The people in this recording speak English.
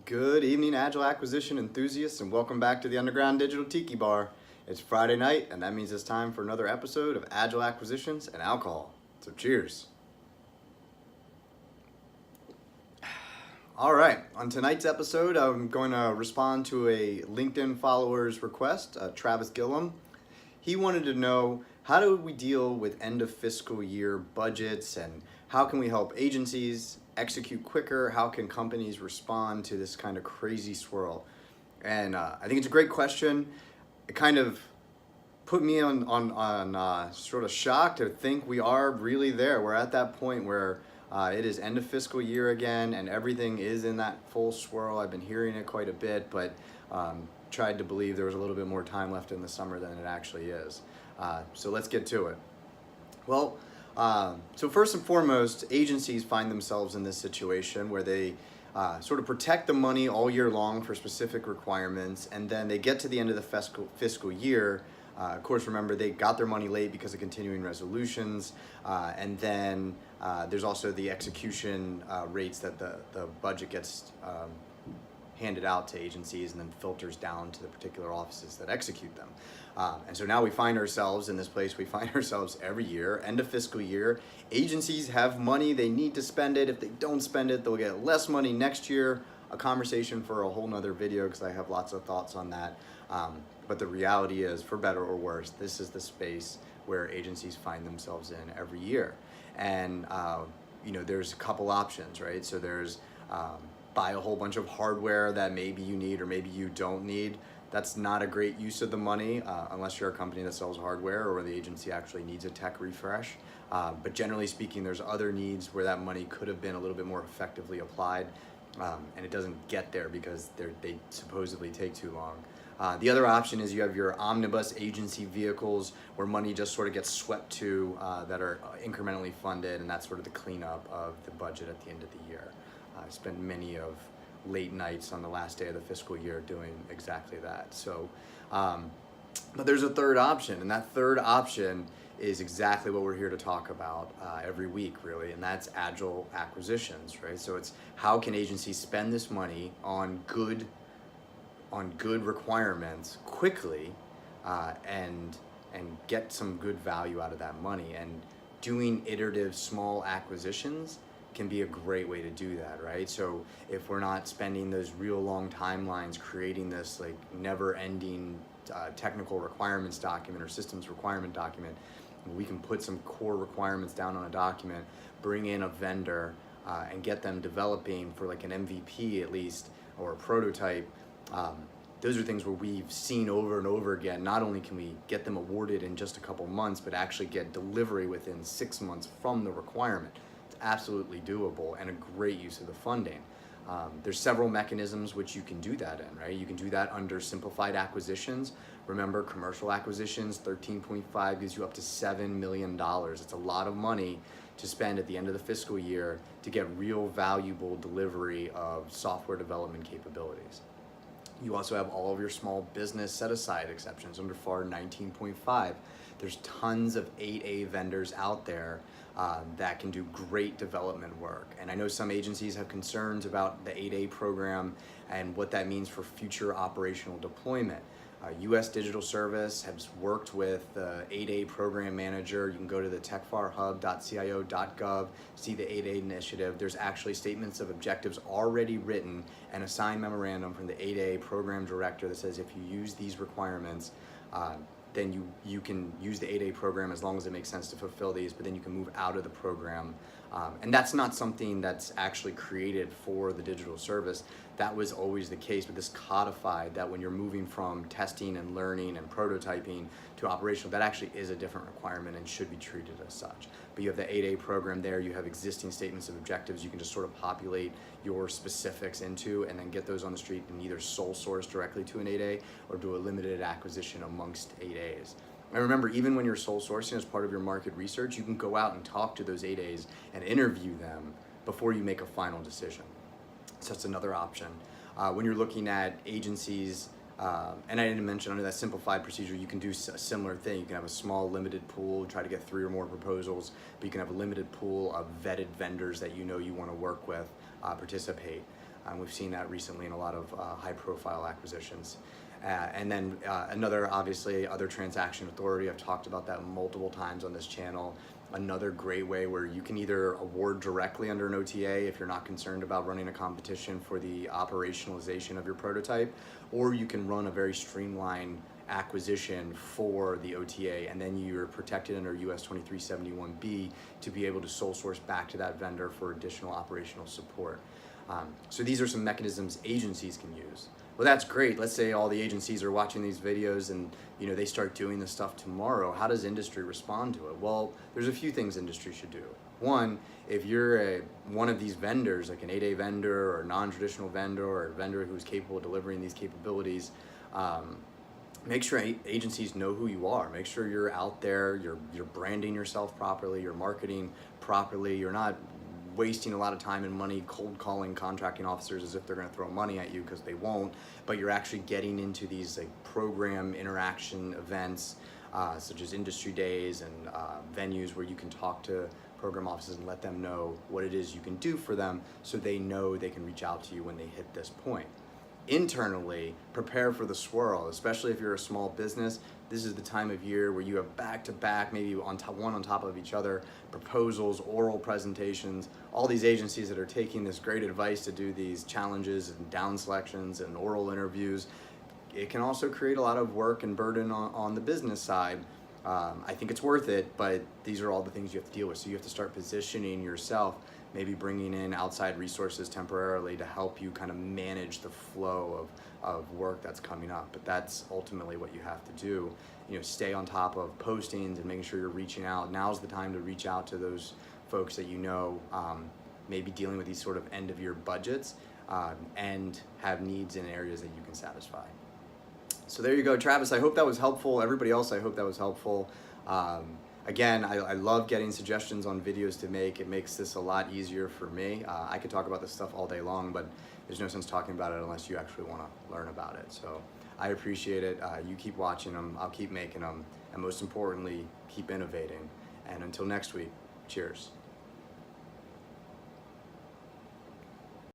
Good evening, Agile Acquisition enthusiasts, and welcome back to the Underground Digital Tiki Bar. It's Friday night, and that means it's time for another episode of Agile Acquisitions and Alcohol. So cheers. All right, on tonight's episode, I'm going to respond to a LinkedIn follower's request, Travis Gillum. He wanted to know, how do we deal with end of fiscal year budgets, and how can we help agencies execute quicker? How can companies respond to this kind of crazy swirl? And I think it's a great question. It kind of put me on sort of shock to think we are really there. We're at that point where it is end of fiscal year again, and everything is in that full swirl. I've been hearing it quite a bit, but tried to believe there was a little bit more time left in the summer than it actually is. So let's get to it. Well, so first and foremost, agencies find themselves in this situation where they sort of protect the money all year long for specific requirements, and then they get to the end of the fiscal year. Of course, remember, they got their money late because of continuing resolutions, and then there's also the execution rates that the budget gets handed out to agencies and then filters down to the particular offices that execute them. And so now we find ourselves in this place we find ourselves every year, end of fiscal year. Agencies have money, they need to spend it. If they don't spend it, they'll get less money next year. A conversation for a whole nother video, because I have lots of thoughts on that. But the reality is, for better or worse, this is the space where agencies find themselves in every year. And there's a couple options, right? So there's buy a whole bunch of hardware that maybe you need or maybe you don't need. That's not a great use of the money unless you're a company that sells hardware or the agency actually needs a tech refresh. But generally speaking, there's other needs where that money could have been a little bit more effectively applied, and it doesn't get there because they supposedly take too long. The other option is you have your omnibus agency vehicles where money just sort of gets swept to that are incrementally funded, and that's sort of the cleanup of the budget at the end of the year. I spent many of late nights on the last day of the fiscal year doing exactly that. So, but there's a third option, and that third option is exactly what we're here to talk about every week, really, and that's Agile Acquisitions, right? So it's how can agencies spend this money on good requirements quickly and get some good value out of that money. And doing iterative small acquisitions can be a great way to do that, right? So if we're not spending those real long timelines creating this like never-ending technical requirements document or systems requirement document, we can put some core requirements down on a document, bring in a vendor, and get them developing for like an MVP at least, or a prototype. Those are things where we've seen over and over again. Not only can we get them awarded in just a couple months, but actually get delivery within 6 months from the requirement. It's absolutely doable and a great use of the funding. There's several mechanisms which you can do that in, right? You can do that under simplified acquisitions. Remember, commercial acquisitions, 13.5 gives you up to $7 million. It's a lot of money to spend at the end of the fiscal year to get real valuable delivery of software development capabilities. You also have all of your small business set-aside exceptions under FAR 19.5. There's tons of 8A vendors out there that can do great development work. And I know some agencies have concerns about the 8A program and what that means for future operational deployment. US Digital Service has worked with the 8A program manager. You can go to the techfarhub.cio.gov, see the 8A initiative. There's actually statements of objectives already written and a signed memorandum from the 8A program director that says if you use these requirements, then you can use the 8A program as long as it makes sense to fulfill these, but then you can move out of the program. And that's not something that's actually created for the digital service. That was always the case, but this codified that when you're moving from testing and learning and prototyping to operational, that actually is a different requirement and should be treated as such. But you have the 8A program there, you have existing statements of objectives, you can just sort of populate your specifics into and then get those on the street and either sole source directly to an 8A or do a limited acquisition amongst 8As. And remember, even when you're sole sourcing as part of your market research, you can go out and talk to those 8As and interview them before you make a final decision. So that's another option. When you're looking at agencies, and I didn't mention under that simplified procedure, you can do a similar thing. You can have a small limited pool, try to get 3 or more proposals, but you can have a limited pool of vetted vendors that you know you want to work with participate. We've seen that recently in a lot of high-profile acquisitions. And then another, obviously, other transaction authority. I've talked about that multiple times on this channel. Another great way where you can either award directly under an OTA if you're not concerned about running a competition for the operationalization of your prototype, or you can run a very streamlined acquisition for the OTA, and then you're protected under US 2371B to be able to sole source back to that vendor for additional operational support. So these are some mechanisms agencies can use. Well, that's great. Let's say all the agencies are watching these videos and they start doing this stuff tomorrow. How does industry respond to it? Well, there's a few things industry should do. One, if you're one of these vendors, like an 8A vendor or a non-traditional vendor or a vendor who's capable of delivering these capabilities, make sure agencies know who you are. Make sure you're out there, you're branding yourself properly, you're marketing properly, you're not wasting a lot of time and money cold calling contracting officers as if they're going to throw money at you, because they won't, but you're actually getting into these like program interaction events such as industry days and venues where you can talk to program offices and let them know what it is you can do for them, so they know they can reach out to you when they hit this point. Internally, prepare for the swirl, especially if you're a small business. This is the time of year where you have back-to-back, maybe one on top of each other, proposals, oral presentations, all these agencies that are taking this great advice to do these challenges and down selections and oral interviews. It can also create a lot of work and burden on the business side. I think it's worth it, but these are all the things you have to deal with. So you have to start positioning yourself, maybe bringing in outside resources temporarily to help you kind of manage the flow of work that's coming up. But that's ultimately what you have to do. Stay on top of postings and making sure you're reaching out. Now's the time to reach out to those folks that maybe dealing with these sort of end of year budgets and have needs in areas that you can satisfy. So there you go, Travis. I hope that was helpful. Everybody else, I hope that was helpful. Again, I love getting suggestions on videos to make. It makes this a lot easier for me. I could talk about this stuff all day long, but there's no sense talking about it unless you actually want to learn about it. So I appreciate it. You keep watching them, I'll keep making them, and most importantly, keep innovating. And until next week, cheers.